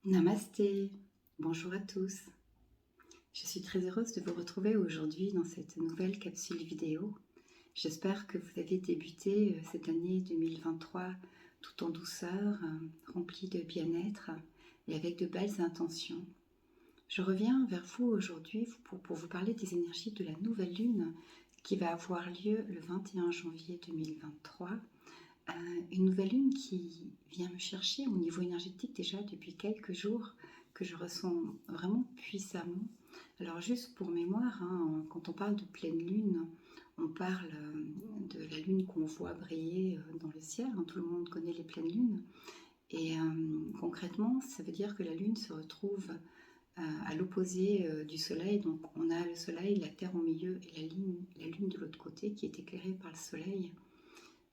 Namasté, bonjour à tous. Je suis très heureuse de vous retrouver aujourd'hui dans cette nouvelle capsule vidéo. J'espère que vous avez débuté cette année 2023 tout en douceur, remplie de bien-être et avec de belles intentions. Je reviens vers vous aujourd'hui pour vous parler des énergies de la nouvelle lune qui va avoir lieu le 21 janvier 2023. Une nouvelle lune qui vient me chercher au niveau énergétique déjà depuis quelques jours, que je ressens vraiment puissamment. Alors juste pour mémoire, quand on parle de pleine lune, on parle de la lune qu'on voit briller dans le ciel. Tout le monde connaît les pleines lunes. Et concrètement, ça veut dire que la lune se retrouve à l'opposé du soleil. Donc on a le soleil, la terre au milieu et la lune de l'autre côté qui est éclairée par le soleil.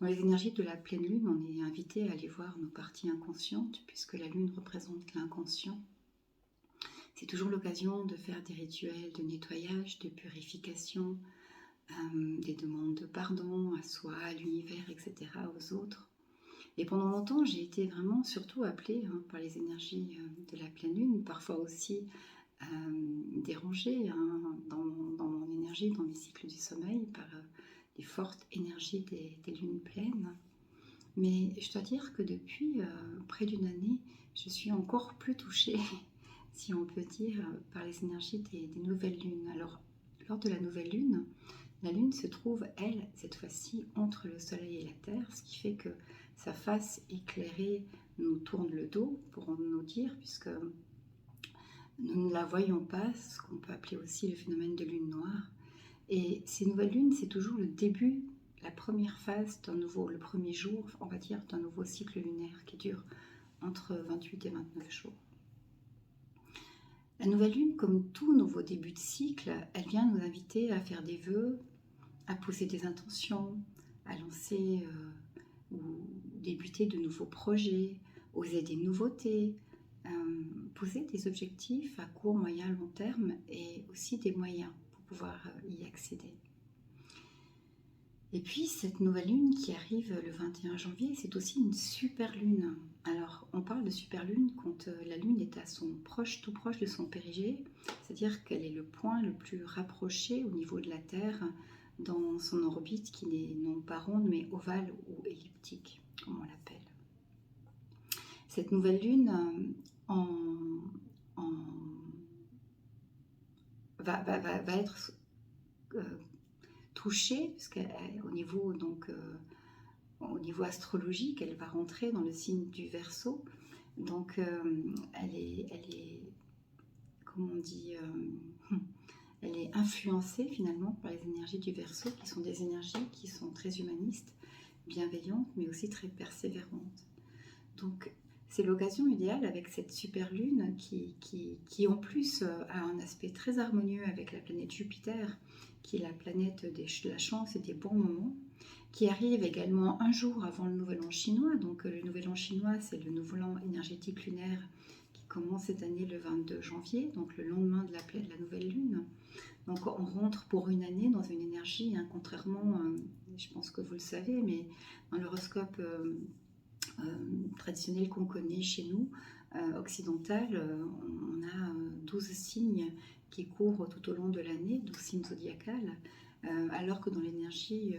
Dans les énergies de la pleine lune, on est invité à aller voir nos parties inconscientes, puisque la lune représente l'inconscient. C'est toujours l'occasion de faire des rituels de nettoyage, de purification, des demandes de pardon à soi, à l'univers, etc., aux autres. Et pendant longtemps, j'ai été vraiment surtout appelée par les énergies de la pleine lune, parfois aussi dérangée dans mon énergie, dans mes cycles du sommeil, par les fortes énergies des lunes pleines. Mais je dois dire que depuis près d'une année, je suis encore plus touchée, si on peut dire, par les énergies des nouvelles lunes. Alors, lors de la nouvelle lune, la lune se trouve, elle, cette fois-ci, entre le soleil et la terre, ce qui fait que sa face éclairée nous tourne le dos, pourrons-nous dire, puisque nous ne la voyons pas, ce qu'on peut appeler aussi le phénomène de lune noire. Et ces nouvelles lunes, c'est toujours le début, la première phase le premier jour, on va dire, d'un nouveau cycle lunaire qui dure entre 28 et 29 jours. La nouvelle lune, comme tout nouveau début de cycle, elle vient nous inviter à faire des vœux, à poser des intentions, à lancer ou débuter de nouveaux projets, oser des nouveautés, poser des objectifs à court, moyen, long terme et aussi des moyens pour pouvoir y accéder. Et puis cette nouvelle lune qui arrive le 21 janvier, c'est aussi une super lune. Alors on parle de super lune quand la lune est à tout proche de son périgée, c'est-à-dire qu'elle est le point le plus rapproché au niveau de la Terre dans son orbite qui n'est non pas ronde mais ovale ou elliptique, comme on l'appelle. Cette nouvelle lune va être touchée, puisqu'au niveau au niveau astrologique, elle va rentrer dans le signe du Verseau. Donc elle est comment on dit elle est influencée finalement par les énergies du Verseau, qui sont des énergies qui sont très humanistes, bienveillantes, mais aussi très persévérantes. Donc c'est l'occasion idéale avec cette super lune qui en plus a un aspect très harmonieux avec la planète Jupiter, qui est la planète de la chance et des bons moments, qui arrive également un jour avant le nouvel an chinois. Donc le nouvel an chinois, c'est le nouvel an énergétique lunaire qui commence cette année le 22 janvier, donc le lendemain de la nouvelle lune. Donc on rentre pour une année dans une énergie, contrairement, je pense que vous le savez, mais dans l'horoscope traditionnel qu'on connaît chez nous, occidental, on a 12 signes qui courent tout au long de l'année, 12 signes zodiacales, alors que dans l'énergie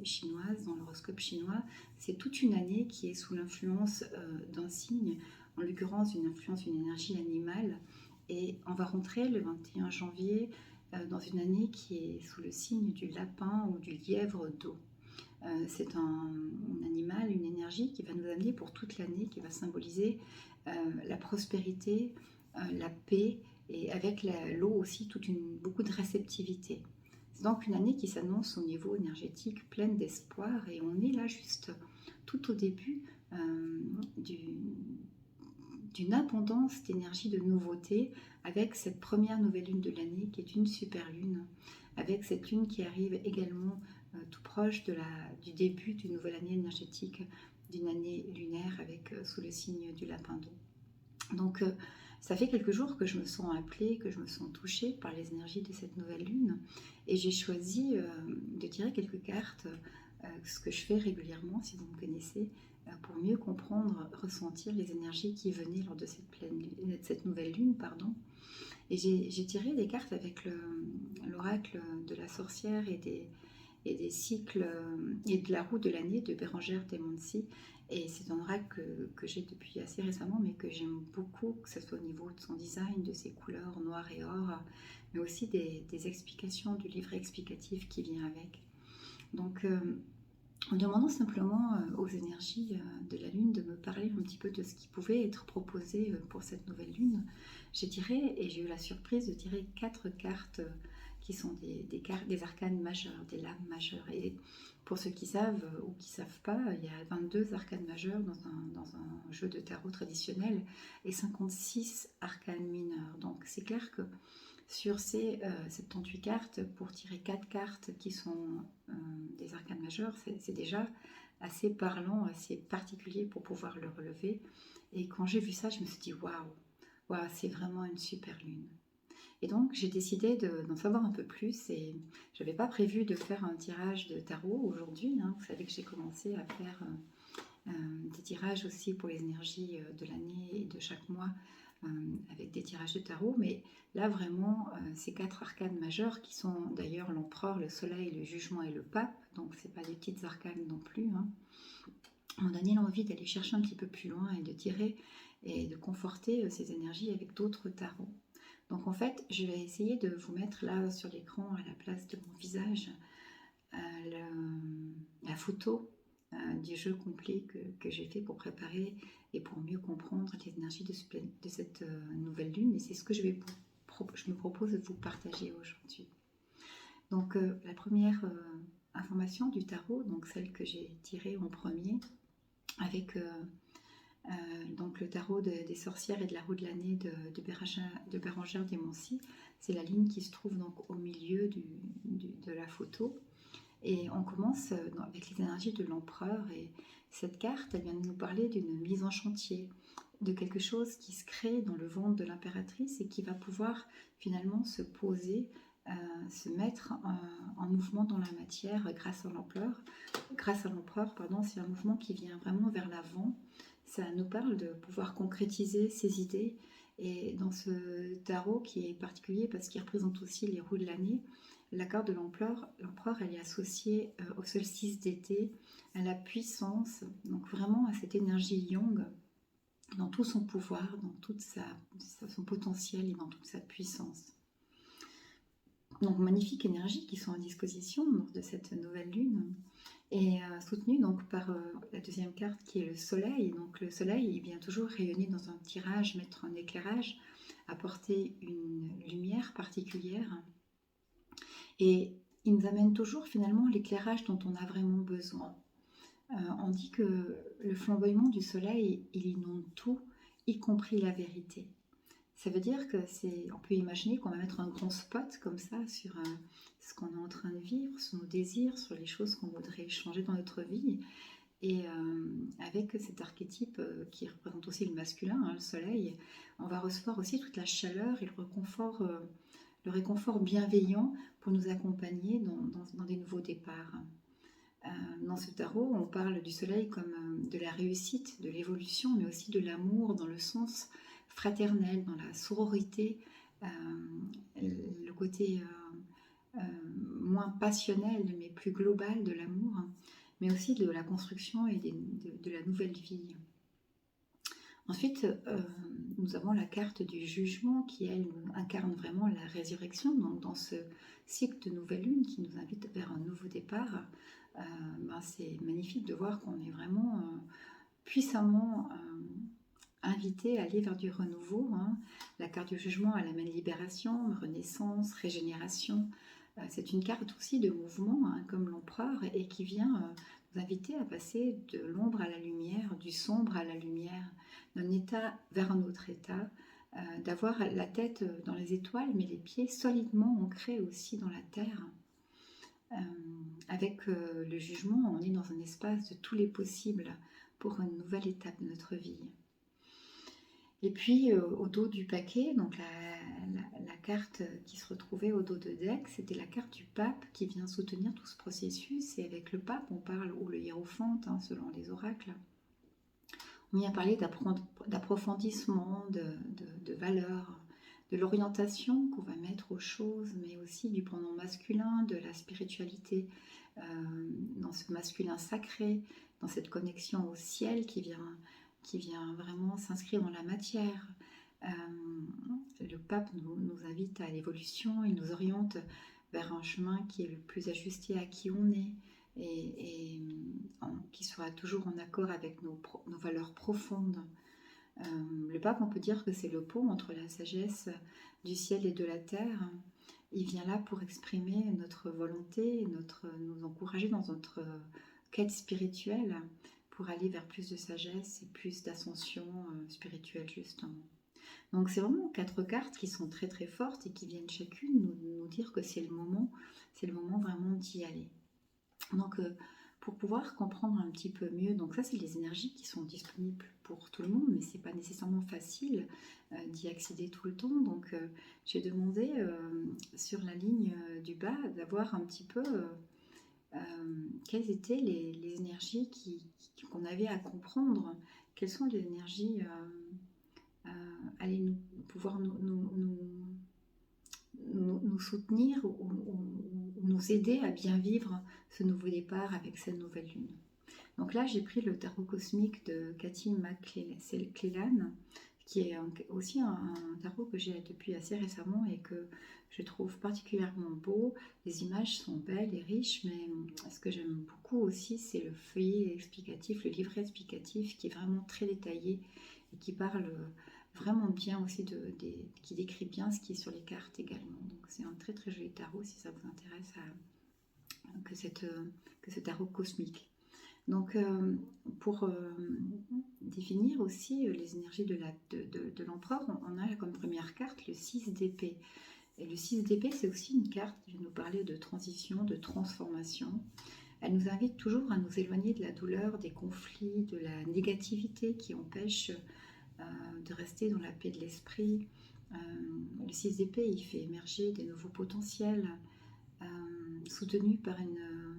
chinoise, dans l'horoscope chinois, c'est toute une année qui est sous l'influence d'un signe, en l'occurrence une énergie animale, et on va rentrer le 21 janvier dans une année qui est sous le signe du lapin ou du lièvre d'eau. C'est un animal, une énergie qui va nous amener pour toute l'année, qui va symboliser la prospérité, la paix, et avec l'eau aussi beaucoup de réceptivité. C'est donc une année qui s'annonce au niveau énergétique pleine d'espoir, et on est là juste tout au début d'une abondance d'énergie, de nouveauté, avec cette première nouvelle lune de l'année qui est une super lune, avec cette lune qui arrive également tout proche du début d'une nouvelle année énergétique, d'une année lunaire sous le signe du lapin d'eau. Donc ça fait quelques jours que je me sens appelée, que je me sens touchée par les énergies de cette nouvelle lune, et j'ai choisi de tirer quelques cartes, ce que je fais régulièrement si vous me connaissez, pour mieux comprendre, ressentir les énergies qui venaient lors de cette nouvelle lune, pardon. Et j'ai tiré des cartes avec l'oracle de la sorcière et des cycles et de la roue de l'année de Bérengère Temonsi. Et c'est un oracle que j'ai depuis assez récemment, mais que j'aime beaucoup, que ce soit au niveau de son design, de ses couleurs noir et or, mais aussi des explications, du livre explicatif qui vient avec. Donc, en demandant simplement aux énergies de la Lune de me parler un petit peu de ce qui pouvait être proposé pour cette nouvelle Lune, j'ai tiré, et j'ai eu la surprise de tirer 4 cartes qui sont des arcanes majeurs, des lames majeures. Et pour ceux qui savent ou qui ne savent pas, il y a 22 arcanes majeures dans un jeu de tarot traditionnel et 56 arcanes mineurs. Donc c'est clair que sur ces 78 cartes, pour tirer 4 cartes qui sont des arcanes majeures, c'est déjà assez parlant, assez particulier pour pouvoir le relever. Et quand j'ai vu ça, je me suis dit waouh, waouh, c'est vraiment une super lune. Et donc j'ai décidé d'en savoir un peu plus, et je n'avais pas prévu de faire un tirage de tarot aujourd'hui. Vous savez que j'ai commencé à faire des tirages aussi pour les énergies de l'année et de chaque mois avec des tirages de tarot, mais là vraiment ces 4 arcanes majeures qui sont d'ailleurs l'empereur, le soleil, le jugement et le pape, donc c'est pas des petites arcanes non plus, m'ont donné l'envie d'aller chercher un petit peu plus loin et de tirer et de conforter ces énergies avec d'autres tarots. Donc en fait, je vais essayer de vous mettre là sur l'écran, à la place de mon visage, la photo du jeu complet que j'ai fait pour préparer et pour mieux comprendre les énergies de cette nouvelle lune. Et c'est ce que je me propose de vous partager aujourd'hui. Donc la première information du tarot, donc celle que j'ai tirée en premier, avec donc le tarot des sorcières et de la roue de l'année de Bérengère Temonsi, c'est la ligne qui se trouve donc au milieu de la photo. Et on commence avec les énergies de l'empereur, et cette carte, elle vient de nous parler d'une mise en chantier, de quelque chose qui se crée dans le ventre de l'impératrice et qui va pouvoir finalement se poser, se mettre en mouvement dans la matière grâce à l'empereur. C'est un mouvement qui vient vraiment vers l'avant. Ça nous parle de pouvoir concrétiser ses idées. Et dans ce tarot qui est particulier parce qu'il représente aussi les roues de l'année, la carte de l'empereur, elle est associée au solstice d'été, à la puissance, donc vraiment à cette énergie yang, dans tout son pouvoir, dans tout son potentiel et dans toute sa puissance. Donc magnifiques énergies qui sont à disposition de cette nouvelle lune, et soutenue donc par la deuxième carte qui est le soleil. Donc le soleil, il vient toujours rayonner dans un tirage, mettre un éclairage, apporter une lumière particulière. Et il nous amène toujours finalement l'éclairage dont on a vraiment besoin. On dit que le flamboiement du soleil, il inonde tout, y compris la vérité. Ça veut dire que on peut imaginer qu'on va mettre un grand spot comme ça sur ce qu'on est en train de vivre, sur nos désirs, sur les choses qu'on voudrait changer dans notre vie. Et avec cet archétype qui représente aussi le masculin, le soleil, on va recevoir aussi toute la chaleur et le réconfort bienveillant pour nous accompagner dans des nouveaux départs. Dans ce tarot, on parle du soleil comme de la réussite, de l'évolution, mais aussi de l'amour dans le sens fraternel, dans la sororité, le côté moins passionnel mais plus global de l'amour, mais aussi de la construction et de la nouvelle vie. Ensuite, nous avons la carte du jugement qui, elle, incarne vraiment la résurrection. Donc, dans ce cycle de nouvelle lune qui nous invite vers un nouveau départ, c'est magnifique de voir qu'on est vraiment puissamment invité à aller vers du renouveau. La carte du jugement, elle amène libération, renaissance, régénération. C'est une carte aussi de mouvement, comme l'empereur, et qui vient nous inviter à passer de l'ombre à la lumière, du sombre à la lumière, d'un état vers un autre état, d'avoir la tête dans les étoiles, mais les pieds solidement ancrés aussi dans la terre. Avec le jugement, on est dans un espace de tous les possibles pour une nouvelle étape de notre vie. Et puis au dos du paquet, donc la carte qui se retrouvait au dos de deck, c'était la carte du pape qui vient soutenir tout ce processus. Et avec le pape, on parle, ou le hiérophante, selon les oracles, On vient parler d'approfondissement, de valeurs, de l'orientation qu'on va mettre aux choses, mais aussi du pendant masculin, de la spiritualité, dans ce masculin sacré, dans cette connexion au ciel qui vient vraiment s'inscrire dans la matière. Le pape nous invite à l'évolution, il nous oriente vers un chemin qui est le plus ajusté à qui on est et qui sera toujours en accord avec nos valeurs profondes. Le pape, on peut dire que c'est le pont entre la sagesse du ciel et de la terre. Il vient là pour exprimer notre volonté, nous encourager dans notre quête spirituelle pour aller vers plus de sagesse et plus d'ascension spirituelle justement. Donc c'est vraiment 4 cartes qui sont très très fortes et qui viennent chacune nous dire que c'est le moment vraiment d'y aller. Donc pour pouvoir comprendre un petit peu mieux, donc ça c'est les énergies qui sont disponibles pour tout le monde, mais c'est pas nécessairement facile d'y accéder tout le temps. Donc j'ai demandé sur la ligne du bas d'avoir un petit peu quelles étaient les énergies qu'on avait à comprendre, quelles sont les énergies aller pouvoir nous soutenir ou nous aider à bien vivre ce nouveau départ avec cette nouvelle lune. Donc là, j'ai pris le tarot cosmique de Cathy McClellan, qui est aussi un tarot que j'ai depuis assez récemment et que je trouve particulièrement beau. Les images sont belles et riches, mais ce que j'aime beaucoup aussi, c'est le feuillet explicatif, le livret explicatif qui est vraiment très détaillé et qui parle vraiment bien aussi, qui décrit bien ce qui est sur les cartes également. Donc c'est un très très joli tarot si ça vous intéresse que ce tarot cosmique. Donc pour définir aussi les énergies de l'empereur, on a comme première carte le 6 d'épée. Et le 6 d'épée, c'est aussi une carte qui va nous parler de transition, de transformation. Elle nous invite toujours à nous éloigner de la douleur, des conflits, de la négativité qui empêche de rester dans la paix de l'esprit. Le 6 d'épée, il fait émerger des nouveaux potentiels, soutenu par une...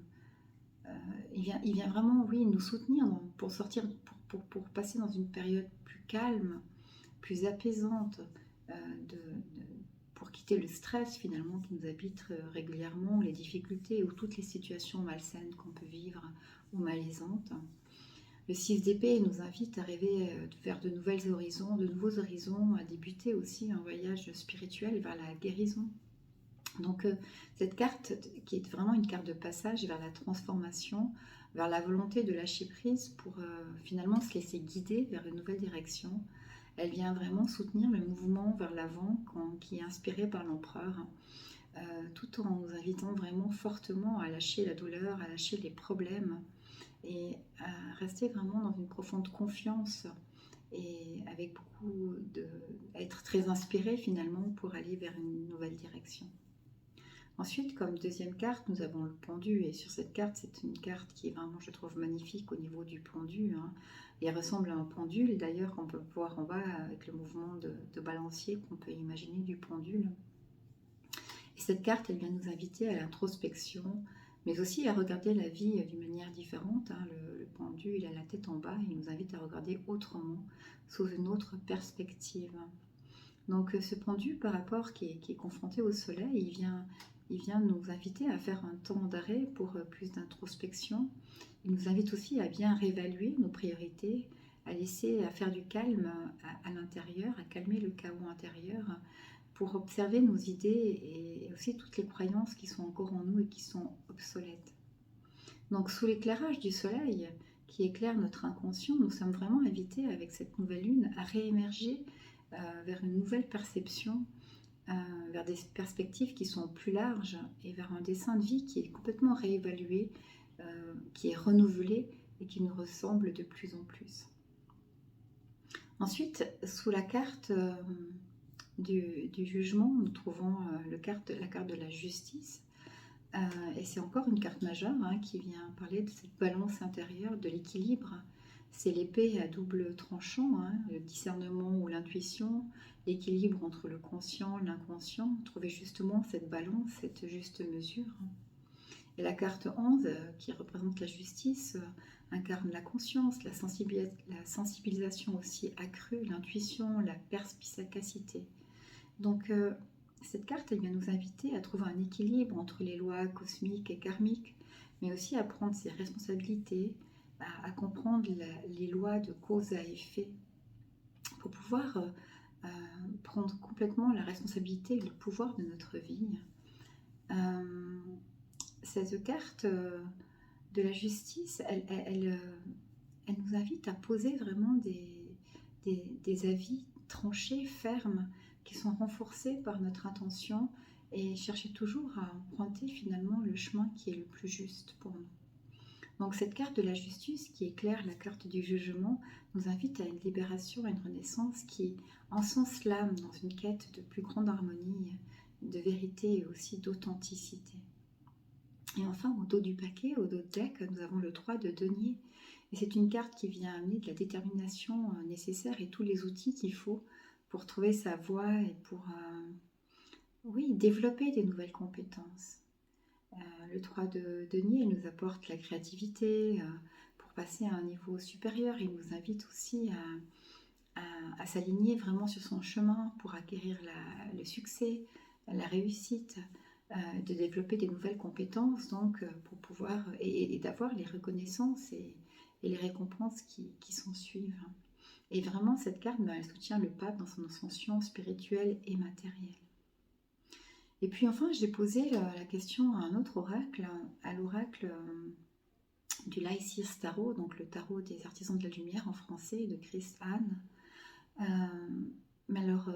il vient vraiment, oui, nous soutenir pour sortir, pour passer dans une période plus calme, plus apaisante, pour quitter le stress finalement qui nous habite régulièrement, les difficultés ou toutes les situations malsaines qu'on peut vivre ou malaisantes. Le 6 d'épée nous invite à rêver vers de nouveaux horizons, à débuter aussi un voyage spirituel vers la guérison. Donc cette carte qui est vraiment une carte de passage vers la transformation, vers la volonté de lâcher prise pour finalement se laisser guider vers une nouvelle direction. Elle vient vraiment soutenir le mouvement vers l'avant qui est inspiré par l'empereur, tout en nous invitant vraiment fortement à lâcher la douleur, à lâcher les problèmes et à rester vraiment dans une profonde confiance et avec à être très inspiré finalement pour aller vers une nouvelle direction. Ensuite, comme deuxième carte, nous avons le pendu. Et sur cette carte, c'est une carte qui est vraiment, je trouve, magnifique au niveau du pendu. Et elle ressemble à un pendule, d'ailleurs, qu'on peut voir en bas avec le mouvement de balancier qu'on peut imaginer du pendule. Et cette carte, elle vient nous inviter à l'introspection, mais aussi à regarder la vie d'une manière différente. Le pendu, il a la tête en bas, il nous invite à regarder autrement, sous une autre perspective. Donc ce pendu, par rapport qui est confronté au soleil, il vient nous inviter à faire un temps d'arrêt pour plus d'introspection. Il nous invite aussi à bien réévaluer nos priorités, à faire du calme à l'intérieur, à calmer le chaos intérieur, pour observer nos idées et aussi toutes les croyances qui sont encore en nous et qui sont obsolètes. Donc sous l'éclairage du soleil qui éclaire notre inconscient, nous sommes vraiment invités avec cette nouvelle lune à réémerger vers une nouvelle perception, vers des perspectives qui sont plus larges et vers un dessin de vie qui est complètement réévalué, qui est renouvelé et qui nous ressemble de plus en plus. Ensuite, sous la carte du jugement, nous trouvons la carte de la justice. Et c'est encore une carte majeure qui vient parler de cette balance intérieure, de l'équilibre. C'est l'épée à double tranchant, le discernement ou l'intuition, l'équilibre entre le conscient et l'inconscient, trouver justement cette balance, cette juste mesure. Et la carte 11, qui représente la justice, incarne la conscience, la sensibilisation aussi accrue, l'intuition, la perspicacité. Donc cette carte, elle vient nous inviter à trouver un équilibre entre les lois cosmiques et karmiques, mais aussi à prendre ses responsabilités, à comprendre les lois de cause à effet, pour pouvoir prendre complètement la responsabilité et le pouvoir de notre vie. Cette carte de la justice, elle nous invite à poser vraiment des avis tranchés, fermes, qui sont renforcés par notre intention et chercher toujours à emprunter finalement le chemin qui est le plus juste pour nous. Donc cette carte de la justice qui éclaire la carte du jugement nous invite à une libération, à une renaissance qui encense l'âme dans une quête de plus grande harmonie, de vérité et aussi d'authenticité. Et enfin, au dos du paquet, au dos de deck, nous avons le 3 de denier. Et c'est une carte qui vient amener de la détermination nécessaire et tous les outils qu'il faut pour trouver sa voie et pour développer des nouvelles compétences. Le 3 de denier, il nous apporte la créativité pour passer à un niveau supérieur. Il nous invite aussi à s'aligner vraiment sur son chemin pour acquérir le succès, la réussite, de développer des nouvelles compétences, donc pour pouvoir et d'avoir les reconnaissances et les récompenses qui s'en suivent. Et vraiment, cette carte, elle soutient le pape dans son ascension spirituelle et matérielle. Et puis enfin, j'ai posé la question à un autre oracle, à l'oracle du Lysis Tarot, donc le tarot des artisans de la lumière en français, de Chris Hahn. Mais alors,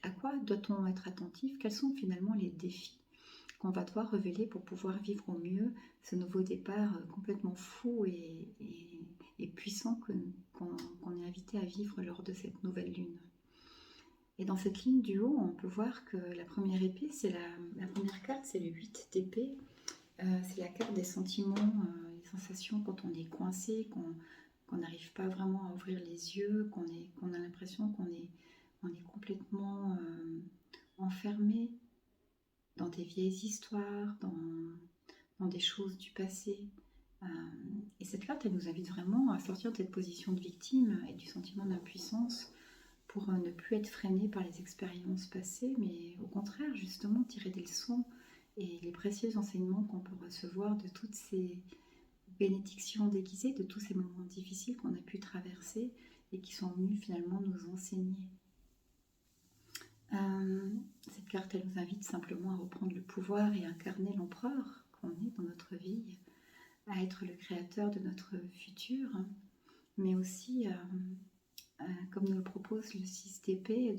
à quoi doit-on être attentif? Quels sont finalement les défis qu'on va devoir révéler pour pouvoir vivre au mieux ce nouveau départ complètement fou et puissant qu'on est invité à vivre lors de cette nouvelle lune? Et dans cette ligne du haut, on peut voir que la première épée, c'est la première carte, c'est le 8 d'épée. C'est la carte des sentiments, les sensations quand on est coincé, qu'on n'arrive pas vraiment à ouvrir les yeux, qu'on a l'impression qu'on est complètement enfermé dans des vieilles histoires, dans des choses du passé. Et cette carte, elle nous invite vraiment à sortir de cette position de victime et du sentiment d'impuissance pour ne plus être freiné par les expériences passées, mais au contraire, justement, tirer des leçons et les précieux enseignements qu'on peut recevoir de toutes ces bénédictions déguisées, de tous ces moments difficiles qu'on a pu traverser et qui sont venus finalement nous enseigner. Cette carte, elle nous invite simplement à reprendre le pouvoir et à incarner l'empereur qu'on est dans notre vie, à être le créateur de notre futur, mais aussi, comme nous le propose le 6 d'épée,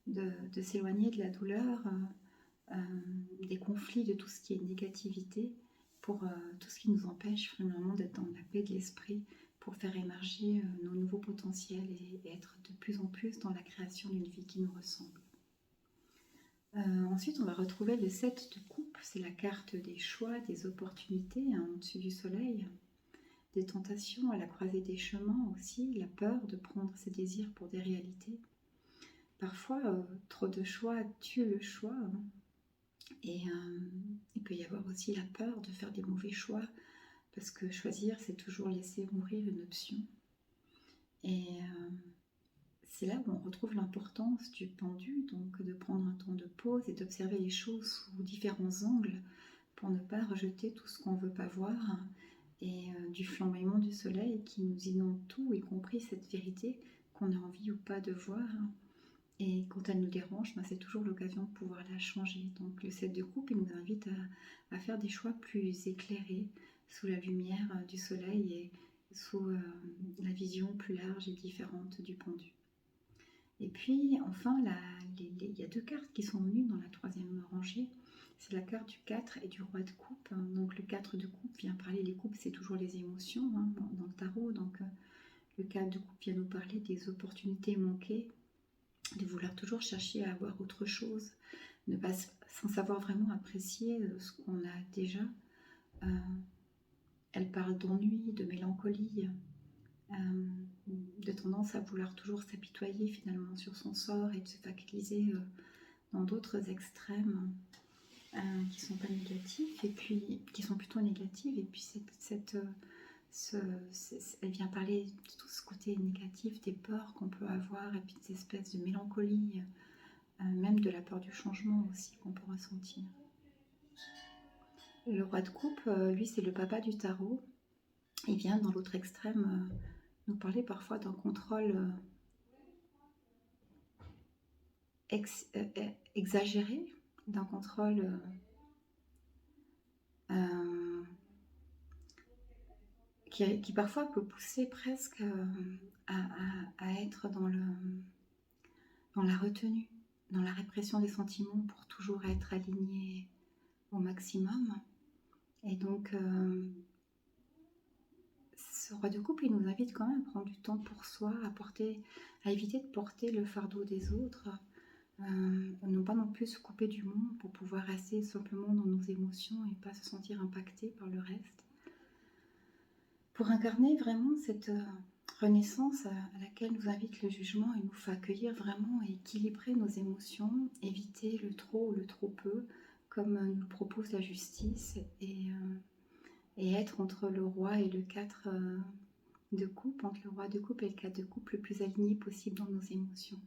de s'éloigner de la douleur, des conflits, de tout ce qui est négativité, pour tout ce qui nous empêche finalement d'être dans la paix de l'esprit, pour faire émerger nos nouveaux potentiels et être de plus en plus dans la création d'une vie qui nous ressemble. Ensuite, on va retrouver le 7 de coupe, c'est la carte des choix, des opportunités au-dessus du soleil, des tentations à la croisée des chemins aussi, la peur de prendre ses désirs pour des réalités. Parfois, trop de choix tue le choix. Et il peut y avoir aussi la peur de faire des mauvais choix, parce que choisir, c'est toujours laisser mourir une option. Et c'est là où on retrouve l'importance du pendu, donc de prendre un temps de pause et d'observer les choses sous différents angles pour ne pas rejeter tout ce qu'on ne veut pas voir, et du flamboiement du soleil qui nous inonde tout, y compris cette vérité qu'on a envie ou pas de voir. Et quand elle nous dérange, c'est toujours l'occasion de pouvoir la changer. Donc le 7 de coupe, il nous invite à faire des choix plus éclairés, sous la lumière du soleil et sous la vision plus large et différente du pendu. Et puis enfin, il y a deux cartes qui sont venues dans la troisième rangée. C'est la carte du 4 et du roi de coupe. Donc le 4 de coupe vient parler, les coupes c'est toujours les émotions dans le tarot. Donc le 4 de coupe vient nous parler des opportunités manquées, de vouloir toujours chercher à avoir autre chose, ne pas sans savoir vraiment apprécier ce qu'on a déjà. Elle parle d'ennui, de mélancolie, de tendance à vouloir toujours s'apitoyer finalement sur son sort et de se focaliser dans d'autres extrêmes qui sont pas négatifs et puis qui sont plutôt négatifs. Et puis cette Elle vient parler de tout ce côté négatif, des peurs qu'on peut avoir, et puis des espèces de mélancolie, même de la peur du changement aussi qu'on peut ressentir. Le roi de coupe, lui, c'est le papa du tarot. Il vient dans l'autre extrême nous parler parfois d'un contrôle exagéré, d'un contrôle qui parfois peut pousser presque à être dans la retenue, dans la répression des sentiments pour toujours être aligné au maximum. Et donc, ce roi de coupe, il nous invite quand même à prendre du temps pour soi, à éviter de porter le fardeau des autres, non pas non plus se couper du monde pour pouvoir rester simplement dans nos émotions et pas se sentir impacté par le reste. Pour incarner vraiment cette renaissance à laquelle nous invite le jugement, il nous faut accueillir vraiment et équilibrer nos émotions, éviter le trop ou le trop peu, comme nous propose la justice, et être entre le roi et le 4 de coupe, entre le roi de coupe et le 4 de coupe, le plus aligné possible dans nos émotions.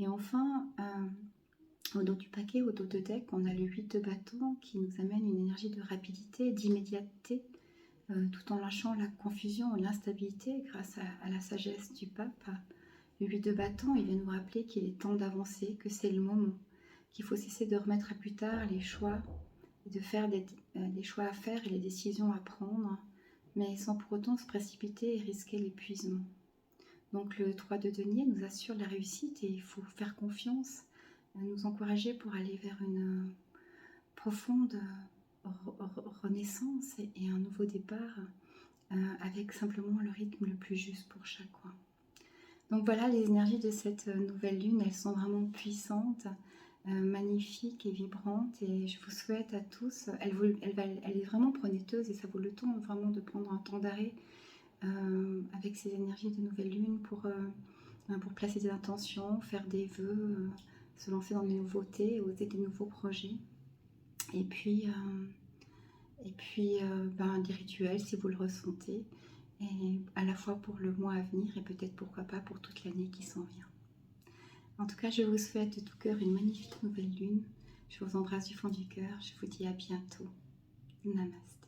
Et enfin, au dos du paquet, au dos de deck, on a le 8 de bâton qui nous amène une énergie de rapidité, d'immédiateté, tout en lâchant la confusion ou l'instabilité grâce à la sagesse du pape. Le 8 de bâton, il vient nous rappeler qu'il est temps d'avancer, que c'est le moment, qu'il faut cesser de remettre à plus tard les choix, et de faire des choix à faire et les décisions à prendre, mais sans pour autant se précipiter et risquer l'épuisement. Donc le 3 de denier nous assure la réussite et il faut faire confiance, nous encourager pour aller vers une profonde renaissance et un nouveau départ avec simplement le rythme le plus juste pour chacun. Donc voilà, les énergies de cette nouvelle lune, elles sont vraiment puissantes, magnifiques et vibrantes, et je vous souhaite à tous, elle est vraiment prometteuse et ça vaut le temps vraiment de prendre un temps d'arrêt avec ces énergies de nouvelle lune pour placer des intentions, faire des vœux, se lancer dans des nouveautés, oser des nouveaux projets. Et puis des rituels si vous le ressentez, et à la fois pour le mois à venir et peut-être pourquoi pas pour toute l'année qui s'en vient. En tout cas, je vous souhaite de tout cœur une magnifique nouvelle lune. Je vous embrasse du fond du cœur. Je vous dis à bientôt. Namaste.